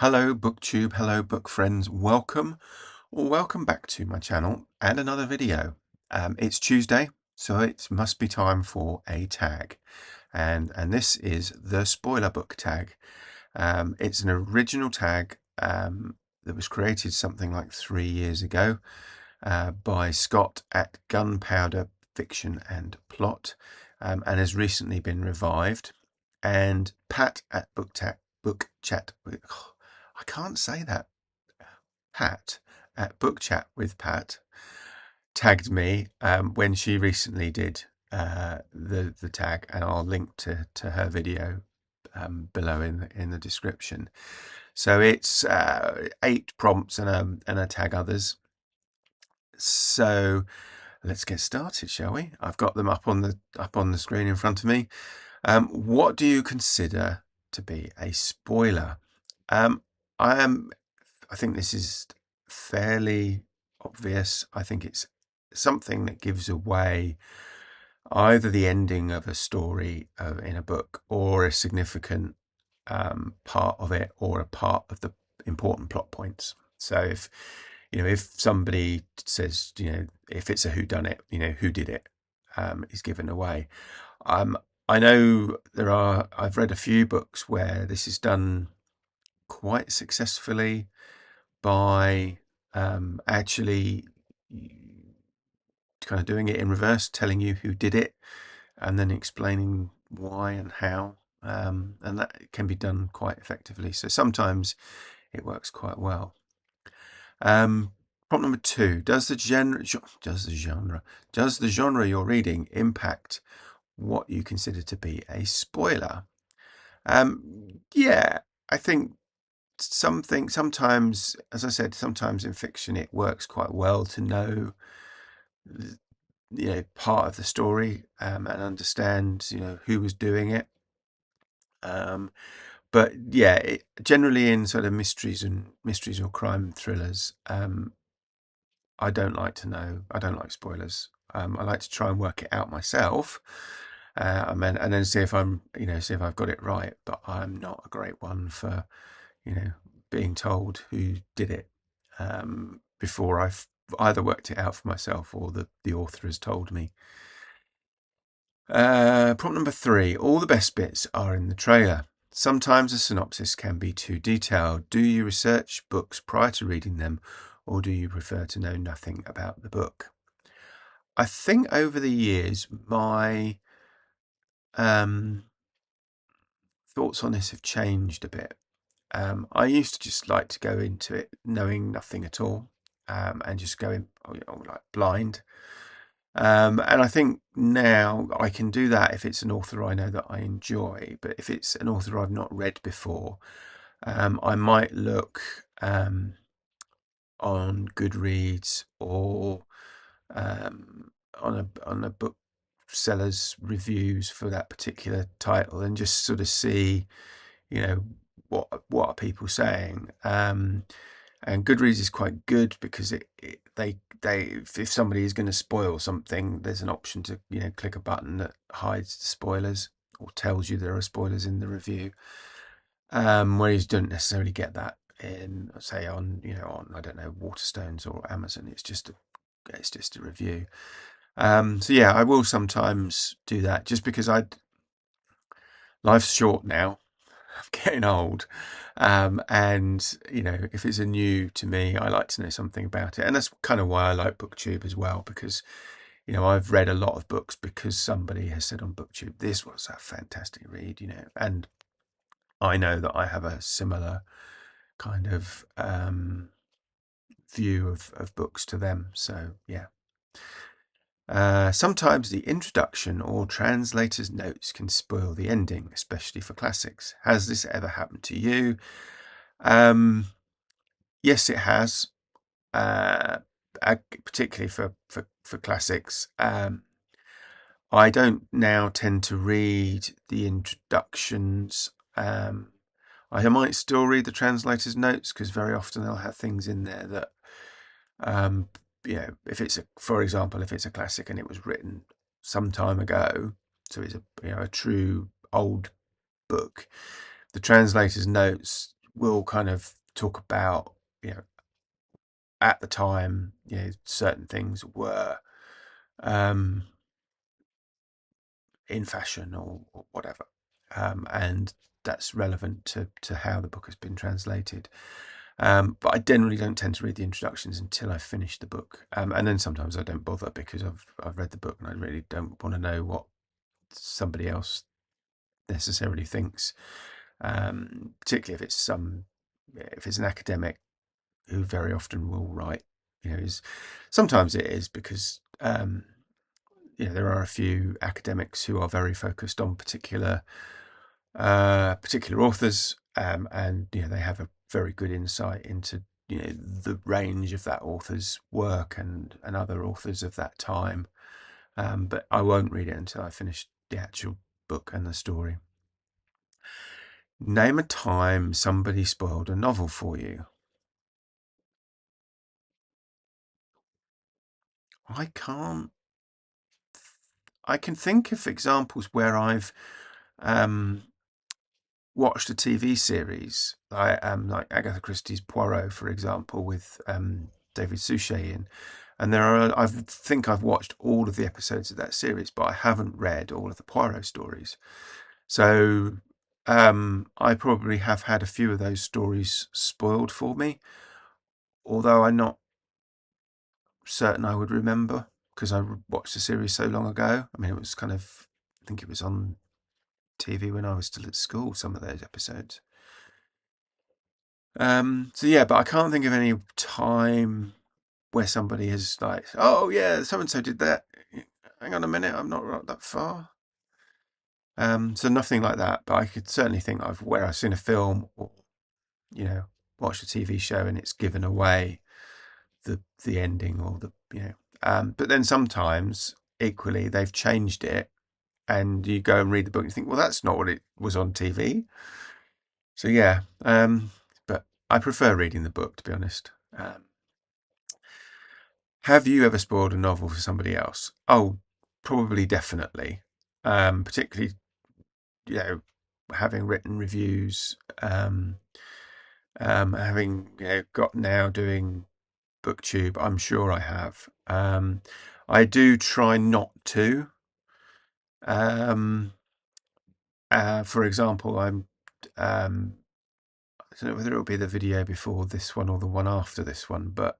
Hello booktube, hello book friends, welcome back to my channel and another video. It's Tuesday, so it must be time for a tag, and this is the Spoiler Book tag. It's an original tag that was created something like 3 years ago by Scott at Gunpowder Fiction and Plot, and has recently been revived, and Pat at Book Chat. I can't say that. Pat at Book Chat with Pat tagged me when she recently did the tag, and I'll link to her video below in the description. So it's 8 prompts and a tag others. So let's get started, shall we? I've got them up on the screen in front of me. What do you consider to be a spoiler? I think this is fairly obvious. I think it's something that gives away either the ending of a story in a book, or a significant part of it, or a part of the important plot points. So if somebody says, if it's a whodunit, who did it, is given away. I know I've read a few books where this is done quite successfully by actually kind of doing it in reverse, telling you who did it and then explaining why and how, and that can be done quite effectively. So sometimes it works quite well. Prompt number 2: does the genre you're reading impact what you consider to be a spoiler? Yeah, I think sometimes, as I said, sometimes in fiction it works quite well to know part of the story and understand who was doing it. But yeah, generally in sort of mysteries or crime thrillers, I don't like to know. I don't like spoilers. I like to try and work it out myself, and then see if I've got it right. But I'm not a great one for being told who did it before I've either worked it out for myself or the author has told me. Prompt number 3: all the best bits are in the trailer. Sometimes a synopsis can be too detailed. Do you research books prior to reading them, or do you prefer to know nothing about the book? I think over the years my thoughts on this have changed a bit. I used to just like to go into it knowing nothing at all, and just go in like blind. And I think now I can do that if it's an author I know that I enjoy. But if it's an author I've not read before, I might look on Goodreads or on a bookseller's reviews for that particular title, and just sort of see, what are people saying. And Goodreads is quite good because if somebody is going to spoil something, there's an option to click a button that hides the spoilers or tells you there are spoilers in the review. Whereas you don't necessarily get that in, say, on I don't know, Waterstones or Amazon. It's just a review. So yeah, I will sometimes do that just because life's short now. I'm getting old, and if it's a new to me, I like to know something about it, and that's kind of why I like BookTube as well, because I've read a lot of books because somebody has said on BookTube this was a fantastic read, and I know that I have a similar kind of view of books to them. So yeah. Sometimes the introduction or translator's notes can spoil the ending, especially for classics. Has this ever happened to you? Yes, it has, particularly for classics. I don't now tend to read the introductions. I might still read the translator's notes because very often they'll have things in there that for example, if it's a classic and it was written some time ago, so it's a true old book, the translator's notes will kind of talk about, at the time, certain things were um, in fashion or whatever, and that's relevant to how the book has been translated. But I generally don't tend to read the introductions until I've finished the book, and then sometimes I don't bother because I've read the book and I really don't want to know what somebody else necessarily thinks, particularly if it's an academic who very often will write, is sometimes it is because there are a few academics who are very focused on particular authors, and they have a very good insight into the range of that author's work and other authors of that time. But I won't read it until I finish the actual book and the story. Name a time somebody spoiled a novel for you. I can't. I can think of examples where I've watched a TV series, like Agatha Christie's Poirot, for example, with David Suchet in. And I think I've watched all of the episodes of that series, but I haven't read all of the Poirot stories. So I probably have had a few of those stories spoiled for me, although I'm not certain I would remember because I watched the series so long ago. I mean, it was I think it was on TV when I was still at school, some of those episodes. So yeah, but I can't think of any time where somebody has like, oh yeah, so and so did that. Hang on a minute, I'm not that far. So nothing like that, but I could certainly think of where I've seen a film or watched a TV show and it's given away the ending or but then sometimes equally they've changed it and you go and read the book and you think, well, that's not what it was on TV. So yeah, but I prefer reading the book, to be honest. Have you ever spoiled a novel for somebody else? Oh, probably, definitely. Particularly, having written reviews, having got now doing BookTube, I'm sure I have. I do try not to. For example, I don't know whether it'll be the video before this one or the one after this one, but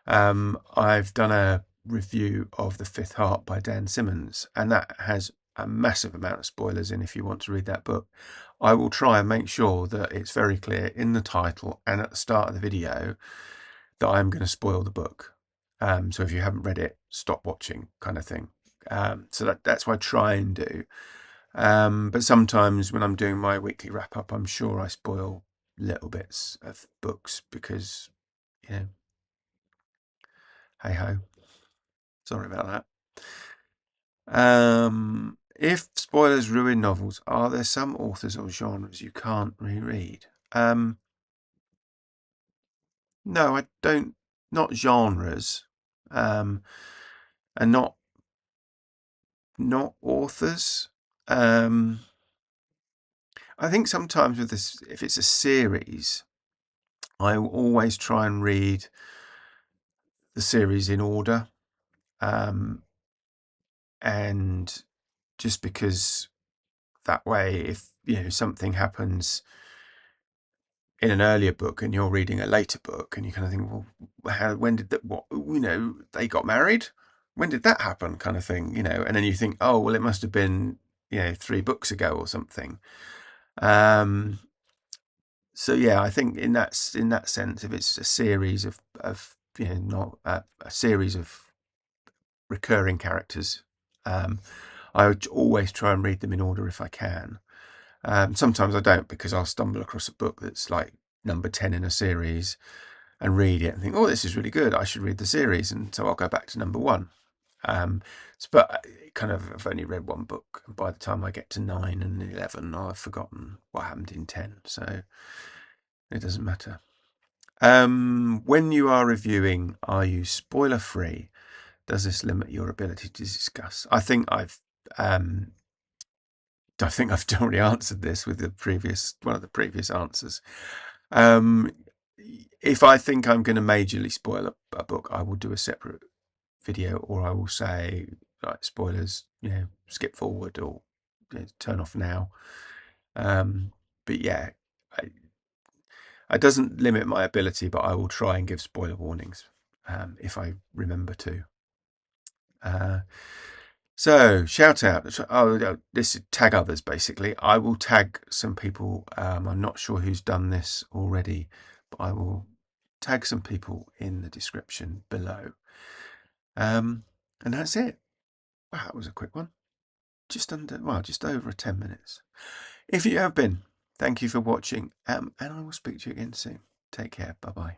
I've done a review of The Fifth Heart by Dan Simmons, and that has a massive amount of spoilers in if you want to read that book. I will try and make sure that it's very clear in the title and at the start of the video that I'm going to spoil the book. So if you haven't read it, stop watching, kind of thing. So that's what I try and do. But sometimes when I'm doing my weekly wrap up, I'm sure I spoil little bits of books because, hey ho. Sorry about that. If spoilers ruin novels, are there some authors or genres you can't reread? No, I don't. Not genres, and not authors. I think sometimes with this, if it's a series, I always try and read the series in order, and just because that way, if something happens in an earlier book and you're reading a later book, and you kind of think, well, when did that? What they got married? When did that happen? Kind of thing, and then you think, oh well, it must have been 3 books ago or something. So yeah, I think in that sense, if it's a series of not a series of recurring characters, I would always try and read them in order if I can. Sometimes I don't, because I'll stumble across a book that's like number 10 in a series and read it and think, oh, this is really good, I should read the series, and so I'll go back to number 1. But I've only read one book, and by the time I get to 9 and 11, I've forgotten what happened in 10, so it doesn't matter. When you are reviewing, are you spoiler free? Does this limit your ability to discuss? I think I've already answered this with one of the previous answers. If I think I'm going to majorly spoil a book, I will do a separate video, or I will say, like, spoilers, skip forward, or turn off now. But yeah, it doesn't limit my ability, but I will try and give spoiler warnings if I remember to. So, shout out. Oh, this is tag others, basically. I will tag some people. I'm not sure who's done this already, but I will tag some people in the description below. And that's it. Wow, that was a quick one. Just over 10 minutes. If you have been, thank you for watching, and I will speak to you again soon. Take care. Bye-bye.